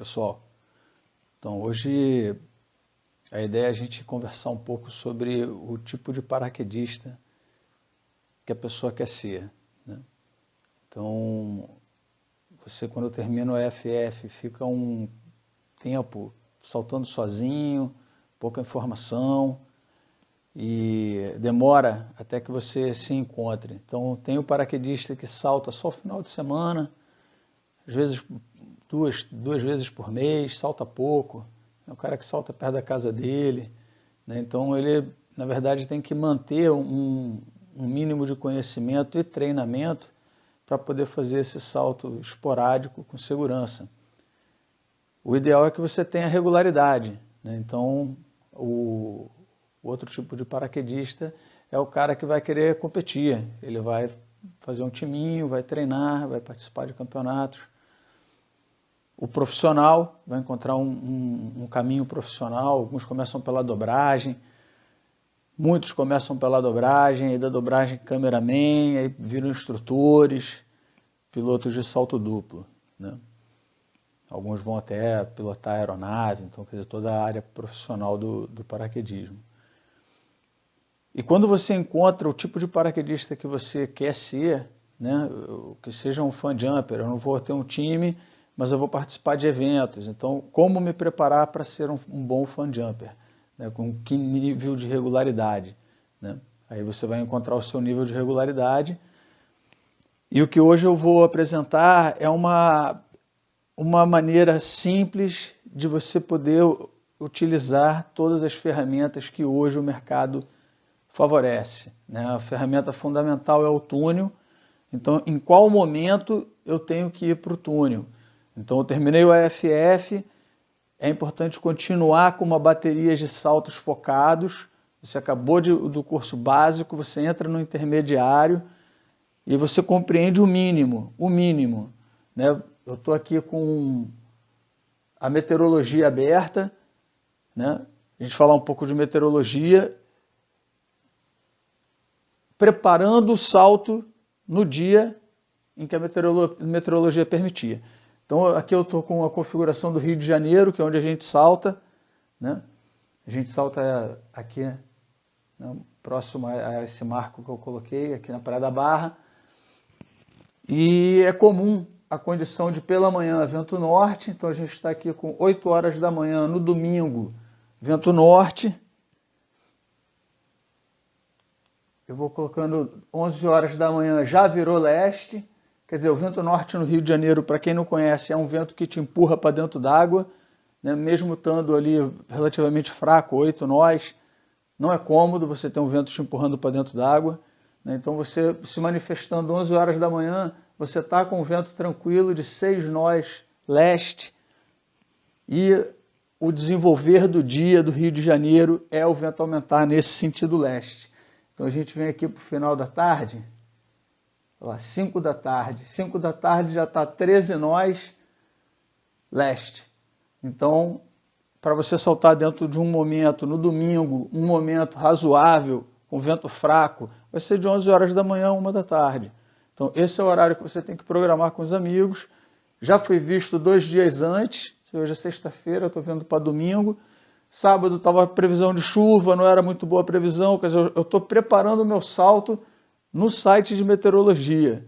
pessoal? Então, hoje a ideia é a gente conversar um pouco sobre o tipo de paraquedista que a pessoa quer ser, né? Então, você quando termina o EFF fica um tempo saltando sozinho, pouca informação e demora até que você se encontre. Então, tem o paraquedista que salta só no final de semana, às vezes duas vezes por mês, salta pouco. É o cara que salta perto da casa dele, né? Então ele, na verdade, tem que manter um mínimo de conhecimento e treinamento para poder fazer esse salto esporádico com segurança. O ideal é que você tenha regularidade, né? Então, o outro tipo de paraquedista é o cara que vai querer competir. Ele vai fazer um timinho, vai treinar, vai participar de campeonatos. O profissional vai encontrar um caminho profissional. Alguns começam pela dobragem, muitos começam pela dobragem, aí da dobragem cameraman, aí viram instrutores, pilotos de salto duplo, né? Alguns vão até pilotar aeronave, então quer dizer, toda a área profissional do paraquedismo. E quando você encontra o tipo de paraquedista que você quer ser, né, que seja um fan jumper, eu não vou ter um time, mas eu vou participar de eventos. Então, como me preparar para ser um bom fan jumper? Né, com que nível de regularidade? Né? Aí você vai encontrar o seu nível de regularidade. E o que hoje eu vou apresentar é uma maneira simples de você poder utilizar todas as ferramentas que hoje o mercado favorece, né? A ferramenta fundamental é o túnel. Então, em qual momento eu tenho que ir para o túnel? Então, eu terminei o EFF, é importante continuar com uma bateria de saltos focados. Você acabou do curso básico, você entra no intermediário e você compreende o mínimo, né? Eu estou aqui com a meteorologia aberta, né? A gente falar um pouco de meteorologia, preparando o salto no dia em que a meteorologia permitia. Então aqui eu estou com a configuração do Rio de Janeiro, que é onde a gente salta, né? A gente salta aqui, né, próximo a esse marco que eu coloquei, aqui na Praia da Barra. E é comum a condição de pela manhã vento norte, então a gente está aqui com 8 horas da manhã no domingo, vento norte. Eu vou colocando 11 horas da manhã, já virou leste. Quer dizer, o vento norte no Rio de Janeiro, para quem não conhece, é um vento que te empurra para dentro d'água, né? Mesmo estando ali relativamente fraco, 8 nós, não é cômodo você ter um vento te empurrando para dentro d'água, né? Então você se manifestando 11 horas da manhã, você está com um vento tranquilo de 6 nós leste, e o desenvolver do dia do Rio de Janeiro é o vento aumentar nesse sentido leste. Então a gente vem aqui para o final da tarde, 5 da tarde. 5 da tarde já está 13 nós leste. Então, para você saltar dentro de um momento, no domingo, um momento razoável, com vento fraco, vai ser de 11 horas da manhã a 1 da tarde. Então, esse é o horário que você tem que programar com os amigos. Já foi visto 2 dias antes, hoje é sexta-feira, eu estou vendo para domingo. Sábado estava previsão de chuva, não era muito boa a previsão, quer dizer, eu estou preparando o meu salto no site de meteorologia.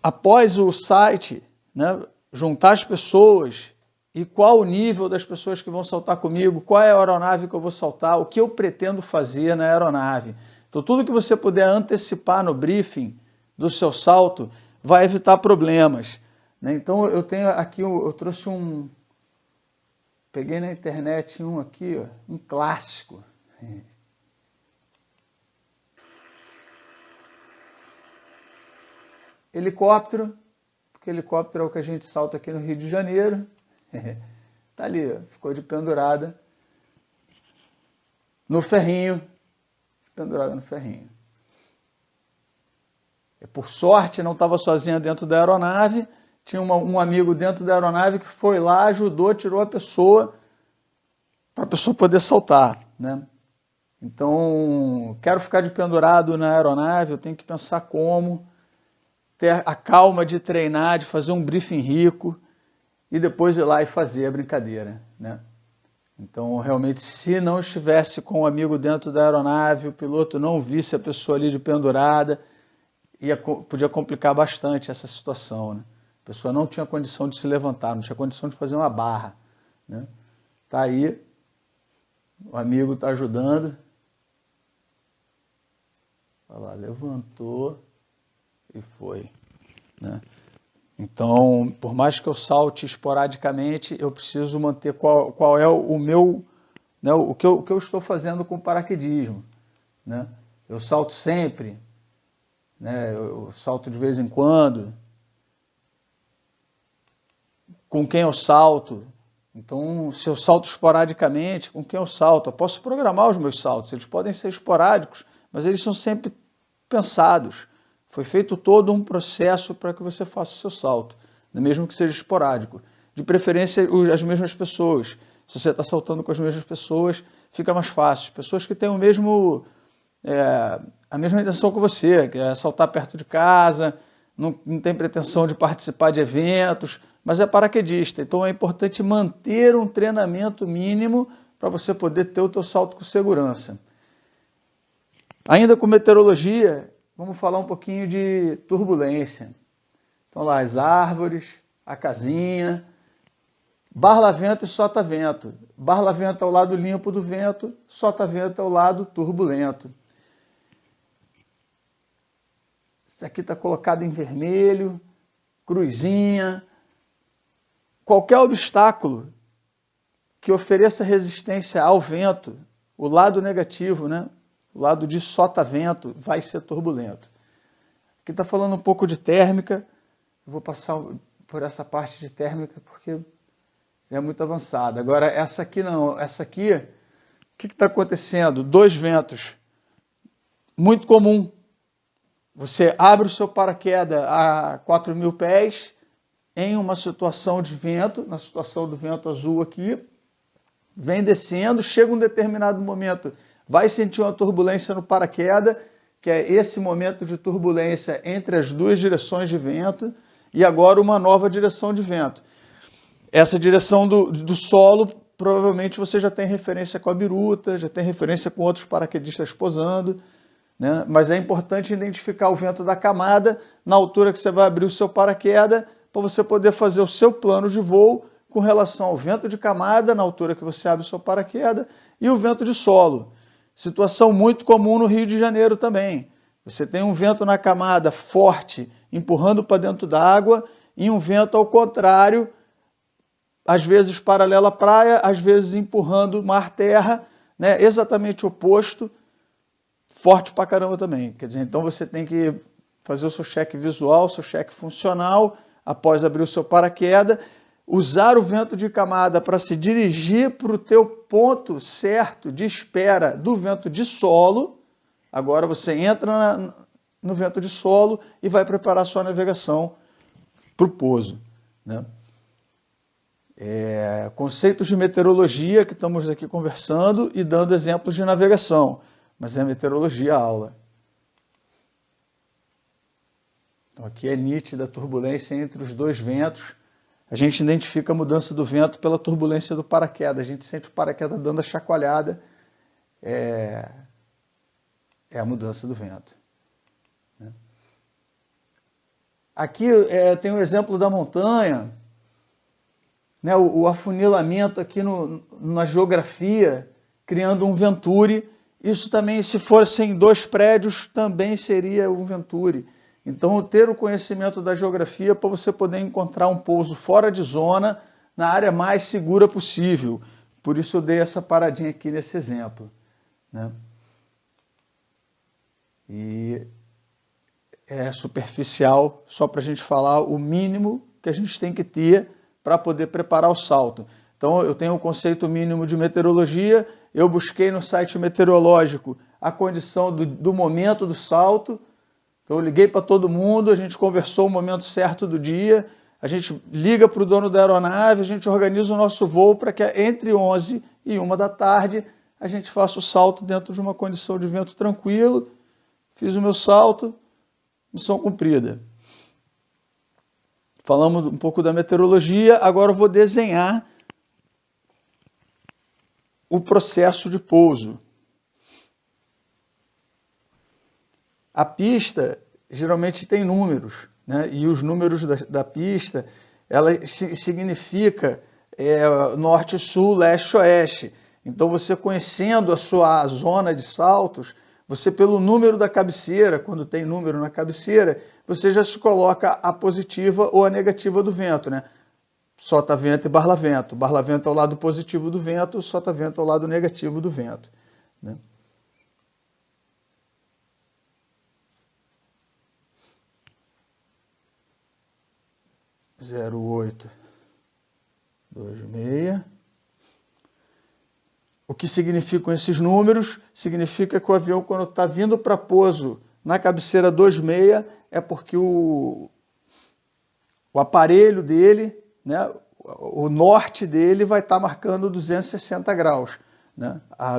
Após o site, né, juntar as pessoas e qual o nível das pessoas que vão saltar comigo, qual é a aeronave que eu vou saltar, o que eu pretendo fazer na aeronave. Então, tudo que você puder antecipar no briefing do seu salto vai evitar problemas, né? Então, eu tenho aqui, eu trouxe peguei na internet um aqui, ó, um clássico. Helicóptero, porque helicóptero é o que a gente salta aqui no Rio de Janeiro. Tá ali, ó, ficou de pendurada no ferrinho. Pendurada no ferrinho. Por sorte, não estava sozinha dentro da aeronave. Tinha um amigo dentro da aeronave que foi lá, ajudou, tirou a pessoa, para a pessoa poder saltar, né? Então, quero ficar de pendurado na aeronave, eu tenho que pensar como, ter a calma de treinar, de fazer um briefing rico, e depois ir lá e fazer a brincadeira, né? Então, realmente, se não estivesse com o amigo dentro da aeronave, o piloto não visse a pessoa ali de pendurada, podia complicar bastante essa situação, né? A pessoa não tinha condição de se levantar, não tinha condição de fazer uma barra, né? Tá aí, o amigo está ajudando. Olha lá, levantou e foi, né? Então, por mais que eu salte esporadicamente, eu preciso manter qual é o meu, né, o que eu estou fazendo com o paraquedismo, né? Eu salto sempre, né? Eu salto de vez em quando. Com quem eu salto? Então, se eu salto esporadicamente, com quem eu salto? Eu posso programar os meus saltos, eles podem ser esporádicos, mas eles são sempre pensados. Foi feito todo um processo para que você faça o seu salto, mesmo que seja esporádico. De preferência, as mesmas pessoas. Se você está saltando com as mesmas pessoas, fica mais fácil. Pessoas que têm a mesma intenção que você, que é saltar perto de casa, não tem pretensão de participar de eventos, mas é paraquedista. Então é importante manter um treinamento mínimo para você poder ter o teu salto com segurança. Ainda com meteorologia, vamos falar um pouquinho de turbulência. Então lá, as árvores, a casinha, barla-vento e sota-vento. Barla-vento é o lado limpo do vento, sota-vento é o lado turbulento. Isso aqui está colocado em vermelho, cruzinha. Qualquer obstáculo que ofereça resistência ao vento, o lado negativo, né? O lado de sota-vento vai ser turbulento. Aqui está falando um pouco de térmica. Eu vou passar por essa parte de térmica porque é muito avançada. Agora, essa aqui não. Essa aqui, o que está acontecendo? Dois ventos. Muito comum. Você abre o seu paraquedas a 4.000 pés em uma situação de vento, na situação do vento azul aqui, vem descendo, chega um determinado momento, vai sentir uma turbulência no paraquedas, que é esse momento de turbulência entre as duas direções de vento, e agora uma nova direção de vento. Essa direção do solo, provavelmente você já tem referência com a biruta, já tem referência com outros paraquedistas posando, né? Mas é importante identificar o vento da camada na altura que você vai abrir o seu paraquedas, para você poder fazer o seu plano de voo com relação ao vento de camada, na altura que você abre o seu paraquedas, e o vento de solo. Situação muito comum no Rio de Janeiro também. Você tem um vento na camada forte, empurrando para dentro da água, e um vento ao contrário, às vezes paralelo à praia, às vezes empurrando mar-terra, né? Exatamente oposto, forte pra caramba também. Quer dizer, então você tem que fazer o seu cheque visual, seu cheque funcional, após abrir o seu paraquedas, usar o vento de camada para se dirigir para o teu ponto certo de espera do vento de solo. Agora você entra no vento de solo e vai preparar sua navegação para o pouso, né? Conceitos de meteorologia que estamos aqui conversando e dando exemplos de navegação, mas é meteorologia a aula. Então aqui é nítida a turbulência entre os dois ventos. A gente identifica a mudança do vento pela turbulência do paraquedas. A gente sente o paraquedas dando a chacoalhada. É a mudança do vento. Aqui tem o exemplo da montanha, né? O afunilamento aqui na geografia, criando um venturi. Isso também, se fossem dois prédios, também seria um venturi. Então, ter o conhecimento da geografia para você poder encontrar um pouso fora de zona, na área mais segura possível. Por isso eu dei essa paradinha aqui nesse exemplo, né? E é superficial, só para a gente falar o mínimo que a gente tem que ter para poder preparar o salto. Então, eu tenho o conceito mínimo de meteorologia, eu busquei no site meteorológico a condição do momento do salto. Então eu liguei para todo mundo, a gente conversou o momento certo do dia, a gente liga para o dono da aeronave, a gente organiza o nosso voo para que entre 11 e 1 da tarde a gente faça o salto dentro de uma condição de vento tranquilo. Fiz o meu salto, missão cumprida. Falamos um pouco da meteorologia, agora eu vou desenhar o processo de pouso. A pista geralmente tem números, né? E os números da pista, ela significa norte, sul, leste, oeste. Então você conhecendo a sua zona de saltos, você pelo número da cabeceira, quando tem número na cabeceira, você já se coloca a positiva ou a negativa do vento, né? Sota-vento e barlavento. Barlavento é o lado positivo do vento, sota-vento é o lado negativo do vento, né? 0826. O que significam esses números? Significa que o avião, quando está vindo para pouso na cabeceira 26, é porque o aparelho dele, né, o norte dele vai estar marcando 260 graus. Né? A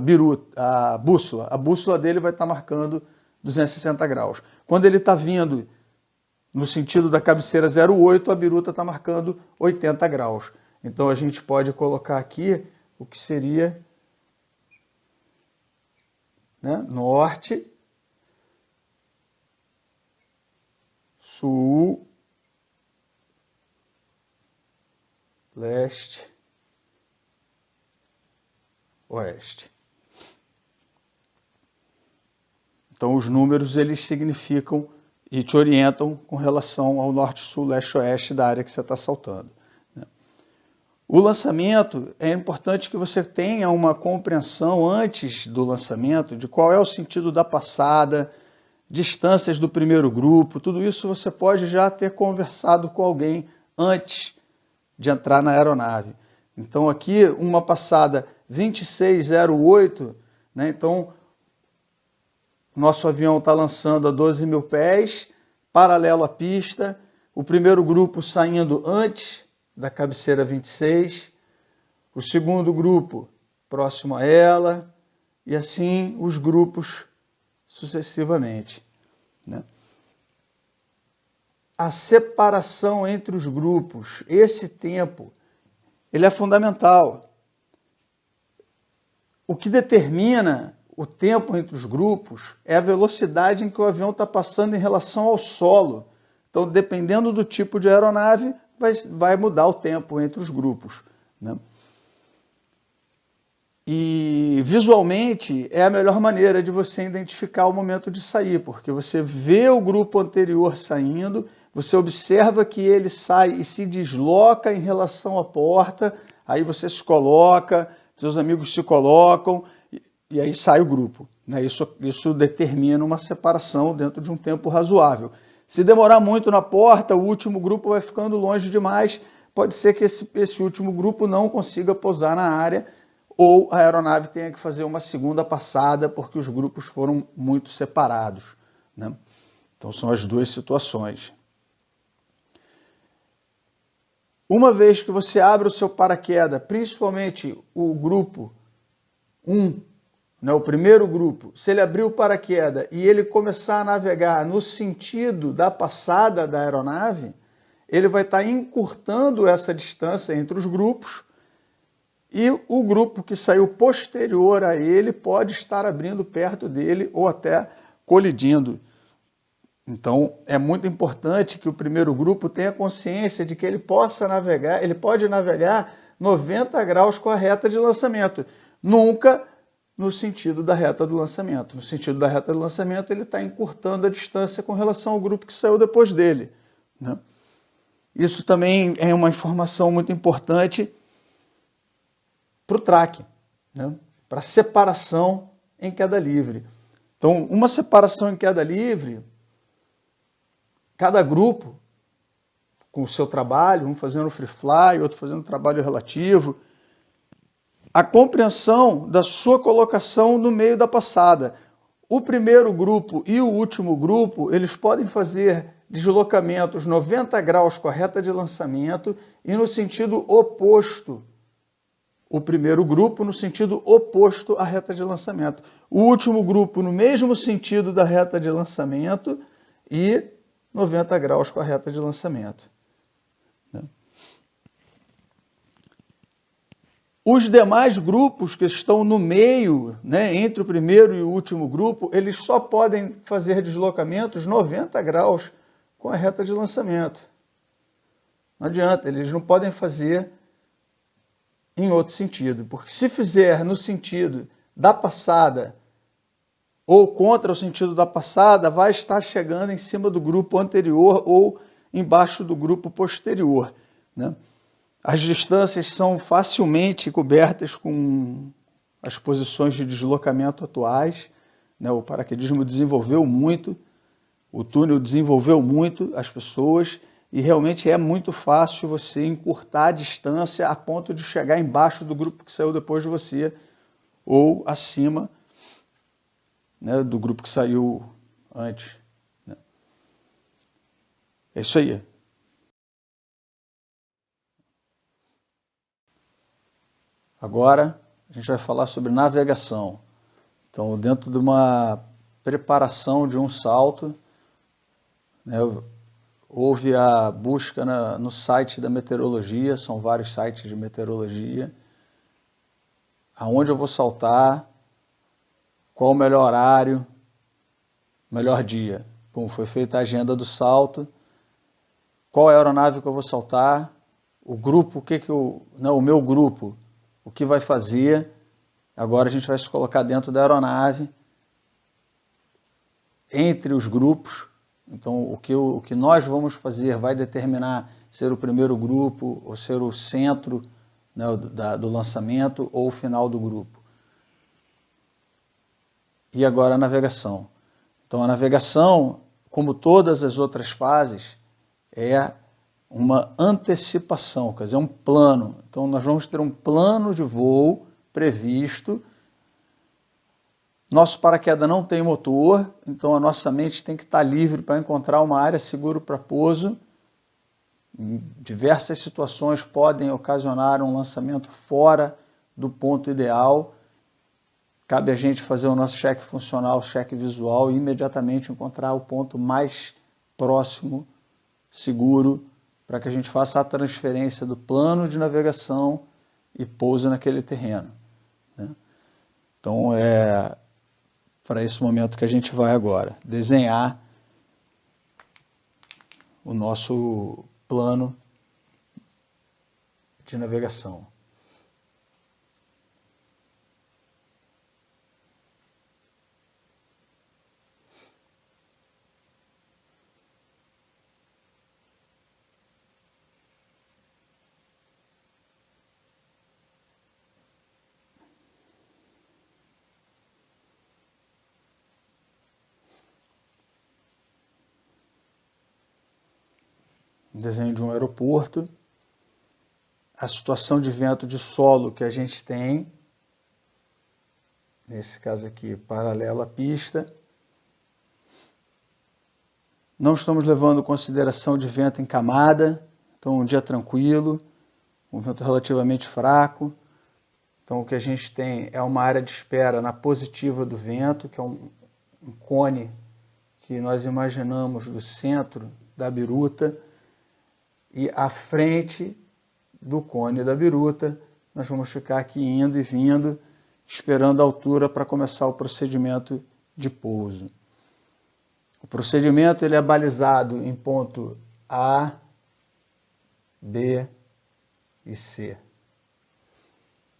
bússola dele vai estar marcando 260 graus. Quando ele está vindo no sentido da cabeceira 08, a biruta está marcando 80 graus. Então a gente pode colocar aqui o que seria, né, norte, sul, leste, oeste. Então os números eles significam e te orientam com relação ao norte, sul, leste, oeste da área que você está saltando. O lançamento, é importante que você tenha uma compreensão antes do lançamento de qual é o sentido da passada, distâncias do primeiro grupo, tudo isso você pode já ter conversado com alguém antes de entrar na aeronave. Então aqui uma passada 2608, né? Então nosso avião está lançando a 12 mil pés, paralelo à pista, o primeiro grupo saindo antes da cabeceira 26, o segundo grupo próximo a ela, e assim os grupos sucessivamente. Né? A separação entre os grupos, esse tempo, ele é fundamental. O que determina o tempo entre os grupos é a velocidade em que o avião está passando em relação ao solo. Então, dependendo do tipo de aeronave, vai mudar o tempo entre os grupos. Né? E visualmente é a melhor maneira de você identificar o momento de sair, porque você vê o grupo anterior saindo, você observa que ele sai e se desloca em relação à porta, aí você se coloca, seus amigos se colocam, e aí sai o grupo. Né? Isso determina uma separação dentro de um tempo razoável. Se demorar muito na porta, o último grupo vai ficando longe demais, pode ser que esse último grupo não consiga pousar na área, ou a aeronave tenha que fazer uma segunda passada, porque os grupos foram muito separados. Né? Então são as duas situações. Uma vez que você abre o seu paraquedas, principalmente o grupo 1, né, o primeiro grupo, se ele abrir o paraquedas e ele começar a navegar no sentido da passada da aeronave, ele vai estar encurtando essa distância entre os grupos e o grupo que saiu posterior a ele pode estar abrindo perto dele ou até colidindo. Então, é muito importante que o primeiro grupo tenha consciência de que ele pode navegar 90 graus com a reta de lançamento. Nunca no sentido da reta do lançamento. No sentido da reta do lançamento, ele está encurtando a distância com relação ao grupo que saiu depois dele. Né? Isso também é uma informação muito importante para o track, né? Para separação em queda livre. Então, uma separação em queda livre, cada grupo com o seu trabalho, um fazendo free fly, outro fazendo trabalho relativo, a compreensão da sua colocação no meio da passada. O primeiro grupo e o último grupo, eles podem fazer deslocamentos 90 graus com a reta de lançamento e no sentido oposto. O primeiro grupo no sentido oposto à reta de lançamento. O último grupo no mesmo sentido da reta de lançamento e 90 graus com a reta de lançamento. Os demais grupos que estão no meio, né, entre o primeiro e o último grupo, eles só podem fazer deslocamentos 90 graus com a reta de lançamento. Não adianta, eles não podem fazer em outro sentido, porque se fizer no sentido da passada ou contra o sentido da passada, vai estar chegando em cima do grupo anterior ou embaixo do grupo posterior, né? As distâncias são facilmente cobertas com as posições de deslocamento atuais, né? O paraquedismo desenvolveu muito, o túnel desenvolveu muito as pessoas e realmente é muito fácil você encurtar a distância a ponto de chegar embaixo do grupo que saiu depois de você ou acima, né, do grupo que saiu antes, né? É isso aí. Agora a gente vai falar sobre navegação. Então, dentro de uma preparação de um salto, né, houve a busca no site da meteorologia, são vários sites de meteorologia, aonde eu vou saltar, qual o melhor horário, melhor dia. Bom, foi feita a agenda do salto, qual é a aeronave que eu vou saltar, o grupo, o meu grupo, o que vai fazer. Agora a gente vai se colocar dentro da aeronave, entre os grupos. Então, o que nós vamos fazer vai determinar ser o primeiro grupo, ou ser o centro, né, do lançamento, ou o final do grupo. E agora a navegação. Então, a navegação, como todas as outras fases, é uma antecipação, quer dizer, um plano. Então, nós vamos ter um plano de voo previsto. Nosso paraquedas não tem motor, então a nossa mente tem que estar livre para encontrar uma área segura para pouso. Diversas situações podem ocasionar um lançamento fora do ponto ideal. Cabe a gente fazer o nosso cheque funcional, cheque visual e imediatamente encontrar o ponto mais próximo, seguro, para que a gente faça a transferência do plano de navegação e pouse naquele terreno, né? Então, é para esse momento que a gente vai agora desenhar o nosso plano de navegação. Desenho de um aeroporto, a situação de vento de solo que a gente tem, nesse caso aqui, paralelo à pista. Não estamos levando em consideração de vento em camada, então um dia tranquilo, um vento relativamente fraco. Então o que a gente tem é uma área de espera na positiva do vento, que é um cone que nós imaginamos do centro da biruta, e à frente do cone da biruta nós vamos ficar aqui indo e vindo, esperando a altura para começar o procedimento de pouso. O procedimento ele é balizado em ponto A, B e C.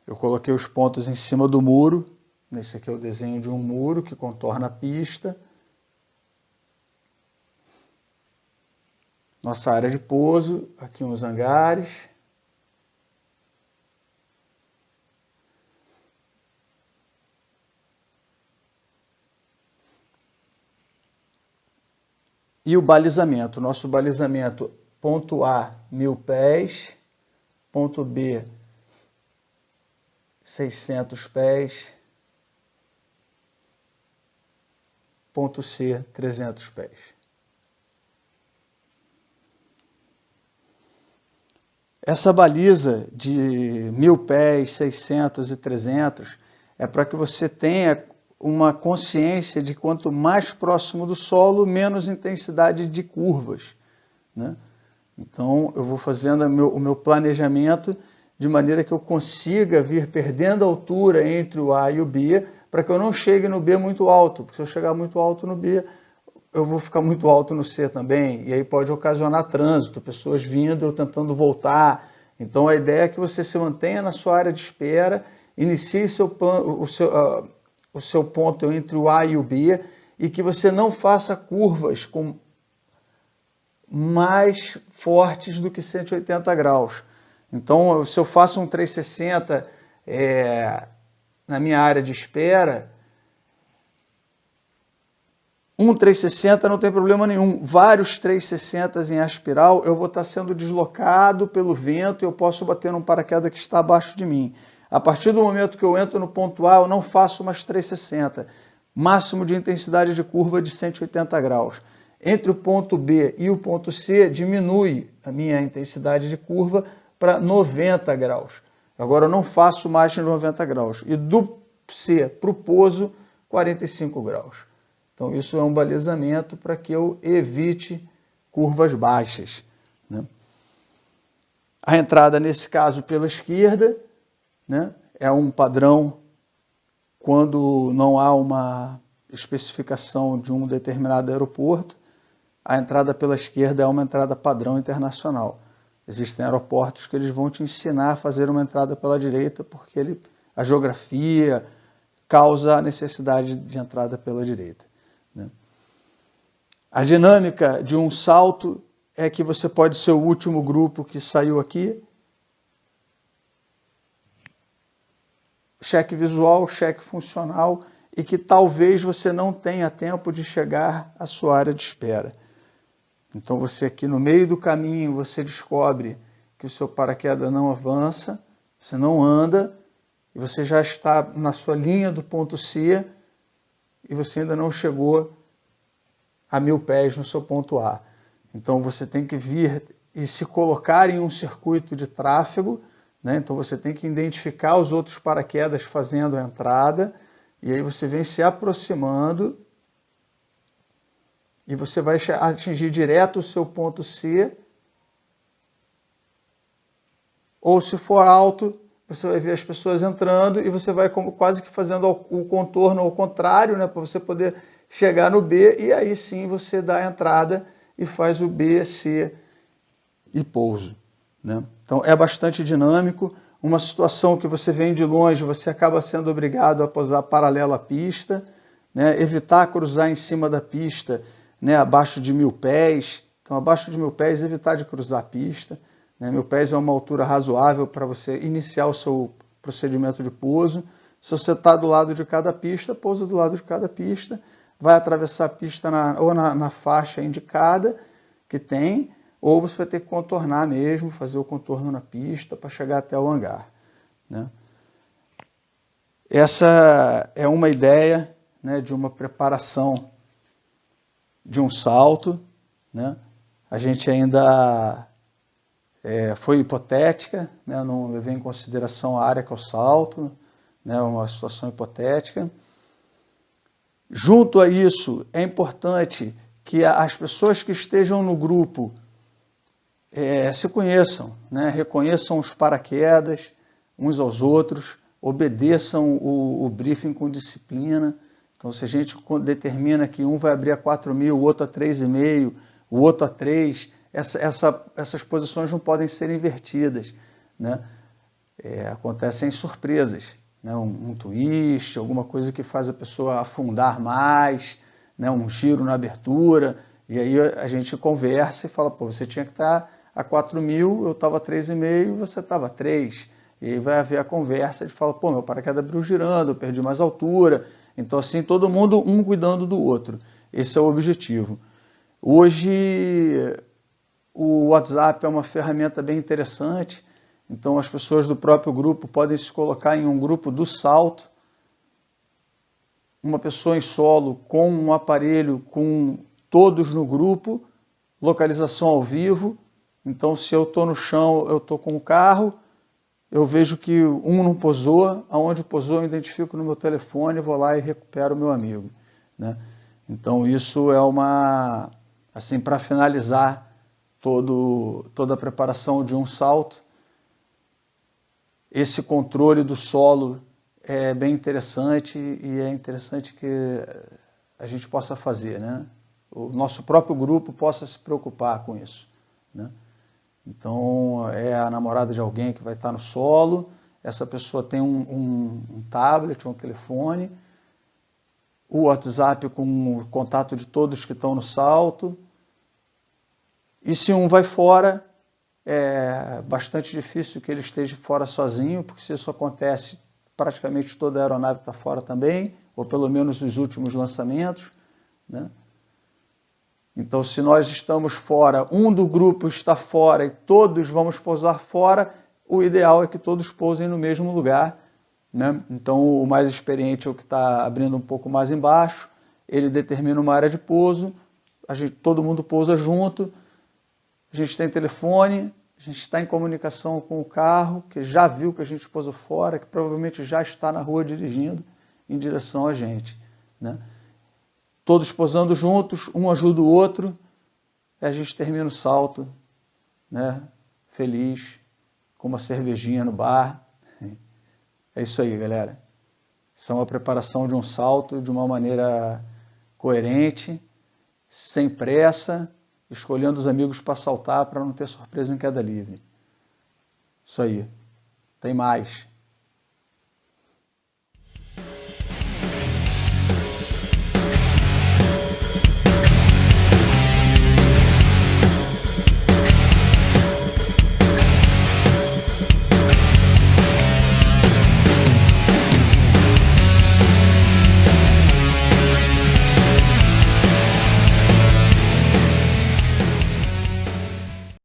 Eu coloquei os pontos em cima do muro. Esse aqui é o desenho de um muro que contorna a pista. Nossa área de pouso, aqui uns hangares. E o balizamento. Nosso balizamento, ponto A, 1000 pés. Ponto B, 600 pés. Ponto C, 300 pés. Essa baliza de 1000 pés, 600 e 300 é para que você tenha uma consciência de quanto mais próximo do solo, menos intensidade de curvas, né? Então, eu vou fazendo o meu planejamento de maneira que eu consiga vir perdendo a altura entre o A e o B, para que eu não chegue no B muito alto, porque se eu chegar muito alto no B, eu vou ficar muito alto no C também, e aí pode ocasionar trânsito, pessoas vindo, eu tentando voltar. Então a ideia é que você se mantenha na sua área de espera, inicie o seu ponto entre o A e o B, e que você não faça curvas com mais fortes do que 180 graus. Então, se eu faço um 360 na minha área de espera, um 360 não tem problema nenhum. Vários 360 em espiral, eu vou estar sendo deslocado pelo vento e eu posso bater num paraquedas que está abaixo de mim. A partir do momento que eu entro no ponto A, eu não faço mais 360. Máximo de intensidade de curva de 180 graus. Entre o ponto B e o ponto C, diminui a minha intensidade de curva para 90 graus. Agora eu não faço mais de 90 graus. E do C para o pouso, 45 graus. Então isso é um balizamento para que eu evite curvas baixas, né? A entrada, nesse caso, pela esquerda, né, é um padrão quando não há uma especificação de um determinado aeroporto. A entrada pela esquerda é uma entrada padrão internacional. Existem aeroportos que eles vão te ensinar a fazer uma entrada pela direita, porque a geografia causa a necessidade de entrada pela direita, né? A dinâmica de um salto é que você pode ser o último grupo que saiu aqui. Cheque visual, cheque funcional, e que talvez você não tenha tempo de chegar à sua área de espera. Então você aqui no meio do caminho, você descobre que o seu paraquedas não avança, você não anda, e você já está na sua linha do ponto C, e você ainda não chegou a 1000 pés no seu ponto A. Então você tem que vir e se colocar em um circuito de tráfego, né? Então você tem que identificar os outros paraquedas fazendo a entrada, e aí você vem se aproximando, e você vai atingir direto o seu ponto C, ou se for alto, você vai ver as pessoas entrando e você vai quase que fazendo o contorno ao contrário, né, para você poder chegar no B, e aí sim você dá a entrada e faz o B, C e pouso, né? Então é bastante dinâmico. Uma situação que você vem de longe, você acaba sendo obrigado a pousar paralelo à pista, né, evitar cruzar em cima da pista, né, abaixo de 1000 pés. Então, abaixo de 1000 pés, evitar de cruzar a pista, né? 1000 pés é uma altura razoável para você iniciar o seu procedimento de pouso. Se você está do lado de cada pista, pousa do lado de cada pista, vai atravessar a pista na faixa indicada que tem, ou você vai ter que contornar mesmo, fazer o contorno na pista para chegar até o hangar, né? Essa é uma ideia, né, de uma preparação de um salto, né? A gente ainda foi hipotética, né? Não levei em consideração a área que é o salto, né? Uma situação hipotética. Junto a isso, é importante que as pessoas que estejam no grupo se conheçam, né? Reconheçam os paraquedas uns aos outros, obedeçam o briefing com disciplina. Então, se a gente determina que um vai abrir a 4.000, o outro a 3,5, o outro a 3, essas posições não podem ser invertidas, né? Acontecem surpresas, né? Um twist, alguma coisa que faz a pessoa afundar mais, né? Um giro na abertura, e aí a gente conversa e fala, pô, você tinha que estar a 4.000, eu estava a 3,5, você estava a 3. E aí vai haver a conversa de falar, pô, meu paraquedas abriu girando, eu perdi mais altura. Então, assim, todo mundo um cuidando do outro. Esse é o objetivo. Hoje, o WhatsApp é uma ferramenta bem interessante. Então, as pessoas do próprio grupo podem se colocar em um grupo do salto. Uma pessoa em solo com um aparelho, com todos no grupo, localização ao vivo. Então, se eu estou no chão, eu estou com o carro, eu vejo que um não posou, aonde posou eu identifico no meu telefone, vou lá e recupero o meu amigo, né? Então isso é assim, para finalizar toda a preparação de um salto, esse controle do solo é bem interessante e é interessante que a gente possa fazer, né? O nosso próprio grupo possa se preocupar com isso, né? Então, é a namorada de alguém que vai estar no solo, essa pessoa tem um tablet, um telefone, o WhatsApp com o contato de todos que estão no salto, e se um vai fora, é bastante difícil que ele esteja fora sozinho, porque se isso acontece, praticamente toda a aeronave está fora também, ou pelo menos os últimos lançamentos, né? Então, se nós estamos fora, um do grupo está fora e todos vamos pousar fora, o ideal é que todos pousem no mesmo lugar, né? Então, o mais experiente é o que está abrindo um pouco mais embaixo, ele determina uma área de pouso, todo mundo pousa junto, a gente tem telefone, a gente está em comunicação com o carro, que já viu que a gente pousou fora, que provavelmente já está na rua dirigindo em direção a gente, né? Todos posando juntos, um ajuda o outro, e a gente termina o salto, né, feliz, com uma cervejinha no bar. É isso aí, galera. Isso é uma preparação de um salto de uma maneira coerente, sem pressa, escolhendo os amigos para saltar para não ter surpresa em queda livre. Isso aí. Tem mais.